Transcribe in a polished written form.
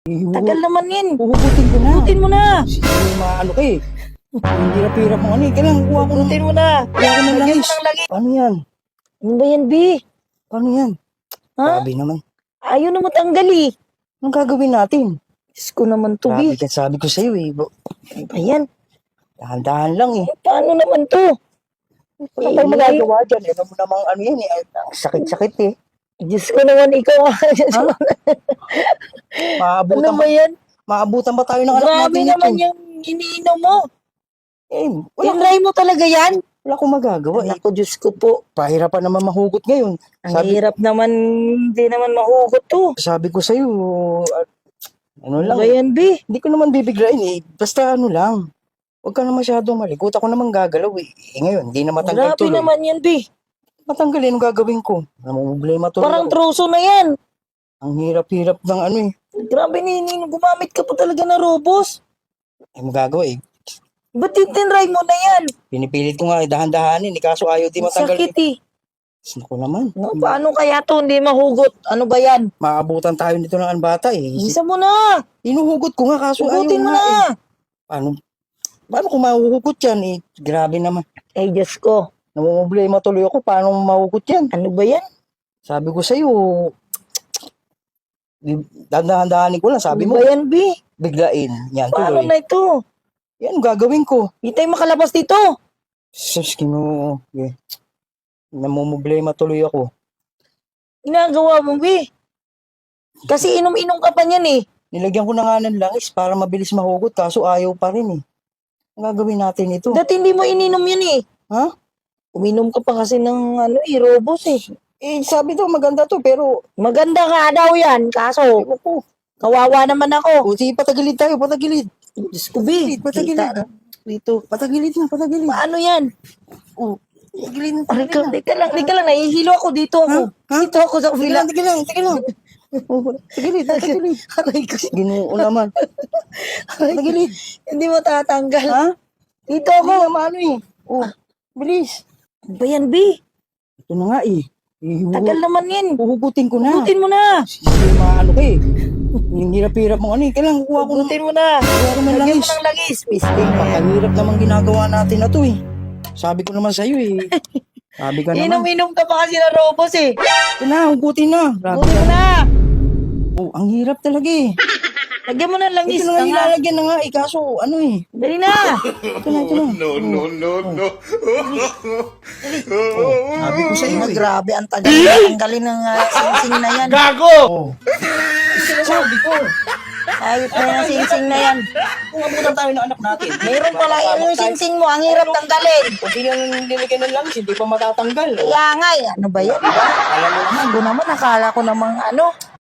Tagal naman yan. Huhugutin ko na. Hugutin mo na. Sige, maano ka eh. Ang hirap-hirap mo. Ano eh, kailangan kuha ko ng... Hugutin mo na. Kuha ko ng Lagyan langis. mo ng langis. Paano yan? Ano ba yan, B? Paano yan? Ha? Sabi naman. Ayaw na matanggal eh. Anong gagawin natin? Diyos ko naman to, B. Sabi ko sa'yo eh. Ano ba yan? Dahan-dahan lang eh. Paano naman to? Wala tayong magagawa dyan. Alam mo namang ano yan eh. Ang sakit-sakit eh. Diyos ko naman, ikaw. Maabutan Ano ba yan? Maabutan ba tayo ng anak Grabe natin naman nito? yung iniinom mo. Eh, Tinry mo talaga yan? wala akong magagawa eh. Ako, Diyos ko po. Pahirapan naman mahugot ngayon. Ang hirap naman, hindi naman mahugot to. Sabi ko sa'yo, ano Ano lang, ba yan, B? hindi ko naman bibiglain eh. Basta ano lang. Huwag ka na masyadong malikot. Ako naman gagalaw eh. Eh ngayon, hindi na matanggal Grabe tuloy. naman yan, B. Matanggalin ang gagawin ko. Namumblema tuloy Parang ako. troso na yan. Ang hirap-hirap ng ano eh. Grabe, gumamit ka pa talaga na robos. Ay magagawa eh. Ba't tinry mo na yan? Pinipilit ko nga eh, dahan-dahanin eh. Kaso ayaw di matanggal. Sakit eh. Naku naman. No, paano kaya to hindi mahugot? Ano ba yan? Maabutan tayo nito ng bata eh. Isa mo na. Inuhugot ko nga kaso Hugutin mo nga eh. na. Paano kung mahuhugot yan eh? Grabe naman. Ay, Diyos ko. Namumblema tuloy ako. Paano mahuhugot yan? Ano ba yan? Sabi ko sa'yo, dahan-dahanin ko lang. Sabi Ano mo, ba yan, B? biglain. Yan Paano tuloy. na ito? Yan, gagawin ko. Hindi tayo makalabas dito. Sus, yeah. Namumblema tuloy ako. Ginagawa mo, B. Kasi inom-inom ka pa niyan eh. Nilagyan ko na nga ng langis para mabilis mahugot. Kaso ayaw pa rin eh. Ang gagawin natin ito. Dati hindi mo ininom yan eh. Ha? Uminom ka pa kasi ng robos eh. Eh, sabi daw maganda to, pero... Maganda nga daw yan. Kaso, Ewan ko. kawawa naman ako. O, sige, patagilid tayo, patagilid. Diyos ko, B. Patagilid. Kita. Dito. Patagilid na, patagilid. Paano yan? O, patagilid na, Aray patagilid ka, na. di ka lang. Nahihilo ako. Dito ako. Ha? Dito ako sa Sige kabila. lang, sige lang, sige lang. O, patagilid, patagilid. Aray ko. Ginoo naman. Patagilid. Hindi mo tatanggal. Ha? Dito Hindi ako. naman ano eh. O, bilis. Ano ba yan, B? Ito na nga eh. Tagal naman yan. Huhugutin ko na. Hugutin mo na. Sige, maano ka eh. Yung hirap-hirap mo ano eh. Kailangan kuha ko ng... Hugutin mo na. Kuha ko ng Lagyan mo langis. ng langis. Pisting na yan. Ang hirap naman ginagawa natin na to eh. Sabi ko naman sa'yo eh. Sabi ka naman. Inom-inom ka pa kasi na robos eh. Ito na, hugutin na. Grabe Hugutin ka mo na. na. Oh, ang hirap talaga eh. Lagyan mo ng langis. Ito na nga Tanga. ilalagyan na nga eh. Kaso ano eh. Dali na. Ito na, ito na. No. Oh, sabi ko sa'yo eh. Grabe, ang tagal. Ang galing ng sing-sing na yan. Oh. Sabi ko. Ayot na yung sing-sing na yan. Kung abutan tayo ng anak natin. Meron pala yung sing-sing mo. Ang hirap tanggalin. Kung di yan nilagyan ng langis, hindi pa matatanggal. Oh. Kaya nga eh. Ano ba yan? Alam mo naman. Ako naman, nakala ko namang ano.